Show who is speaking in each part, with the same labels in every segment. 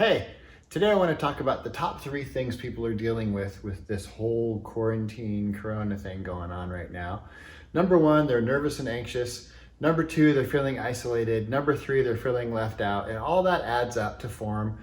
Speaker 1: Hey, today I want to talk about the top 3 things people are dealing with this whole quarantine corona thing going on right now. Number 1, they're nervous and anxious. Number 2, they're feeling isolated. Number 3, they're feeling left out. And all that adds up to form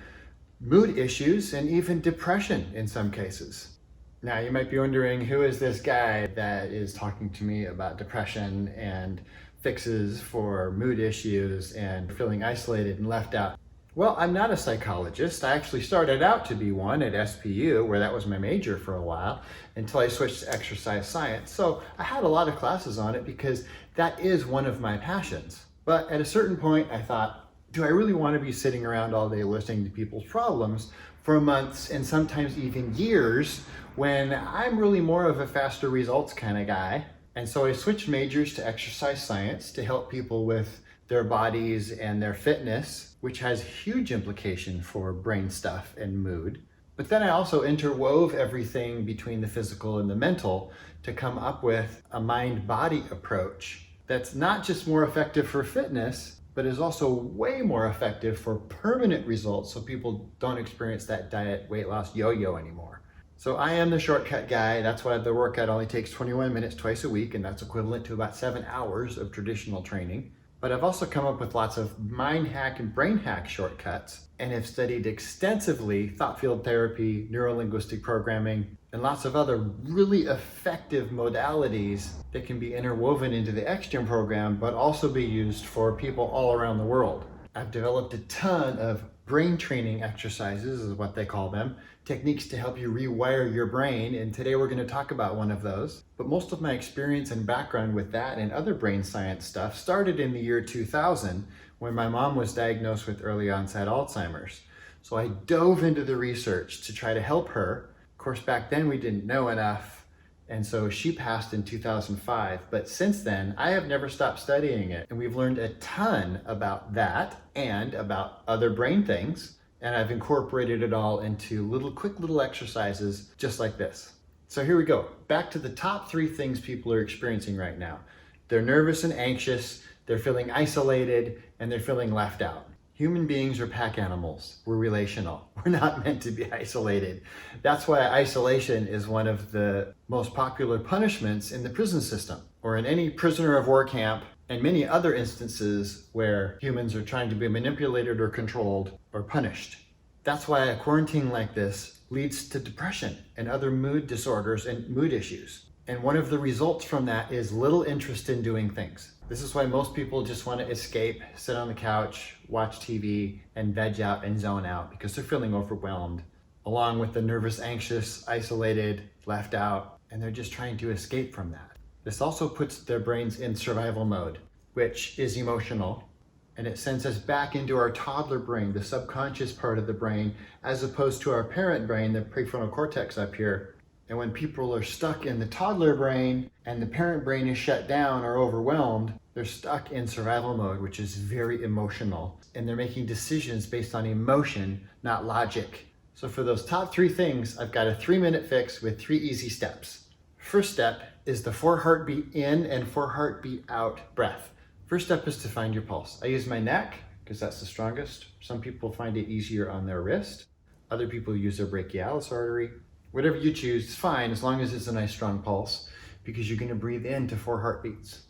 Speaker 1: mood issues and even depression in some cases. Now you might be wondering, who is this guy that is talking to me about depression and fixes for mood issues and feeling isolated and left out? Well, I'm not a psychologist. I actually started out to be one at SPU, where that was my major for a while, until I switched to exercise science. So I had a lot of classes on it because that is one of my passions. But at a certain point, I thought, do I really want to be sitting around all day listening to people's problems for months and sometimes even years when I'm really more of a faster results kind of guy? And so I switched majors to exercise science to help people with their bodies and their fitness, which has huge implication for brain stuff and mood. But then I also interwove everything between the physical and the mental to come up with a mind-body approach that's not just more effective for fitness, but is also way more effective for permanent results so people don't experience that diet weight loss yo-yo anymore. So I am the shortcut guy. That's why the workout only takes 21 minutes twice a week, and that's equivalent to about 7 hours of traditional training. But I've also come up with lots of mind hack and brain hack shortcuts and have studied extensively thought field therapy, neuro-linguistic programming, and lots of other really effective modalities that can be interwoven into the xgym program, but also be used for people all around the world. I've developed a ton of brain training exercises, is what they call them, techniques to help you rewire your brain, and today we're going to talk about one of those. But most of my experience and background with that and other brain science stuff started in the year 2000 when my mom was diagnosed with early onset Alzheimer's. So I dove into the research to try to help her. Of course, back then we didn't know enough, and so she passed in 2005. But since then, I have never stopped studying it. And we've learned a ton about that and about other brain things. And I've incorporated it all into quick little exercises just like this. So here we go. Back to the top 3 things people are experiencing right now. They're nervous and anxious, they're feeling isolated, and they're feeling left out. Human beings are pack animals. We're relational. We're not meant to be isolated. That's why isolation is one of the most popular punishments in the prison system or in any prisoner of war camp, and many other instances where humans are trying to be manipulated or controlled or punished. That's why a quarantine like this leads to depression and other mood disorders and mood issues. And one of the results from that is little interest in doing things. This is why most people just want to escape, sit on the couch, watch TV, and veg out and zone out because they're feeling overwhelmed, along with the nervous, anxious, isolated, left out, and they're just trying to escape from that. This also puts their brains in survival mode, which is emotional, and it sends us back into our toddler brain, the subconscious part of the brain, as opposed to our parent brain, the prefrontal cortex up here. And when people are stuck in the toddler brain and the parent brain is shut down or overwhelmed, they're stuck in survival mode, which is very emotional. And they're making decisions based on emotion, not logic. So for those top 3 things, I've got a 3-minute fix with 3 easy steps. First step is the 4 heartbeat in and 4 heartbeat out breath. First step is to find your pulse. I use my neck because that's the strongest. Some people find it easier on their wrist. Other people use their brachialis artery. Whatever you choose is fine as long as it's a nice strong pulse, because you're going to breathe in to 4 heartbeats.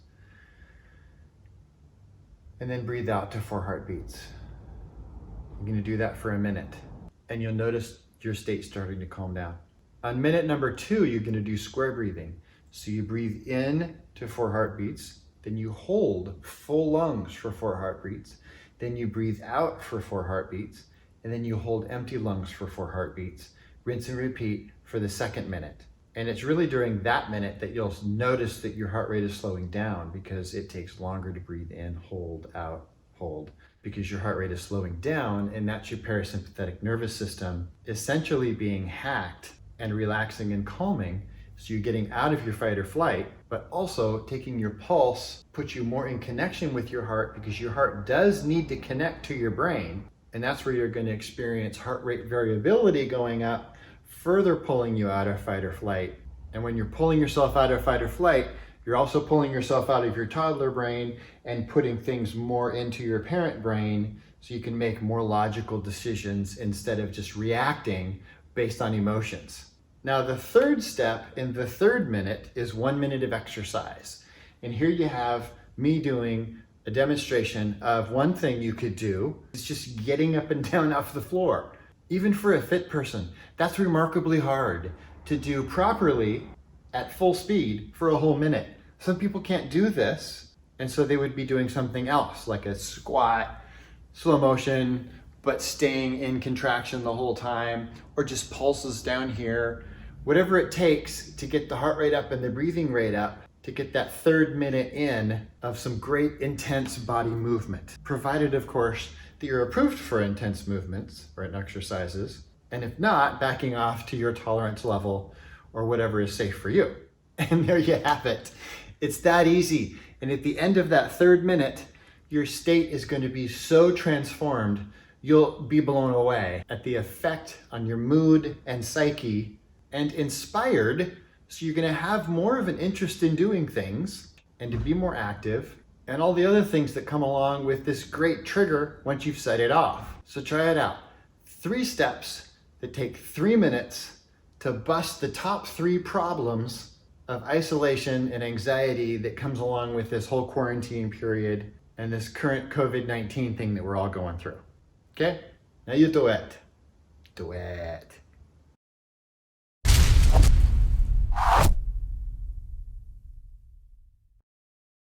Speaker 1: And then breathe out to 4 heartbeats. You're going to do that for a minute. And you'll notice your state starting to calm down. On minute number 2, you're going to do square breathing. So you breathe in to 4 heartbeats, then you hold full lungs for 4 heartbeats, then you breathe out for 4 heartbeats, and then you hold empty lungs for 4 heartbeats. Rinse and repeat for the second minute. And it's really during that minute that you'll notice that your heart rate is slowing down because it takes longer to breathe in, hold, out, hold, because your heart rate is slowing down, and that's your parasympathetic nervous system essentially being hacked and relaxing and calming. So you're getting out of your fight or flight, but also taking your pulse puts you more in connection with your heart, because your heart does need to connect to your brain. And that's where you're going to experience heart rate variability going up, further pulling you out of fight or flight. And when you're pulling yourself out of fight or flight, you're also pulling yourself out of your toddler brain and putting things more into your parent brain so you can make more logical decisions instead of just reacting based on emotions. Now, the third step in the third minute is 1 minute of exercise. And here you have me doing a demonstration of one thing you could do. It's just getting up and down off the floor. Even for a fit person, that's remarkably hard to do properly at full speed for a whole minute. Some people can't do this, and so they would be doing something else, like a squat, slow motion, but staying in contraction the whole time, or just pulses down here. Whatever it takes to get the heart rate up and the breathing rate up, to get that third minute in of some great intense body movement. Provided, of course, that you're approved for intense movements or exercises, and if not, backing off to your tolerance level or whatever is safe for you. And there you have it. It's that easy. And at the end of that third minute, your state is going to be so transformed, you'll be blown away at the effect on your mood and psyche, and inspired. So you're going to have more of an interest in doing things and to be more active and all the other things that come along with this great trigger once you've set it off. So try it out. 3 steps that take 3 minutes to bust the top 3 problems of isolation and anxiety that comes along with this whole quarantine period and this current COVID-19 thing that we're all going through. Okay? Now you do it. Do it.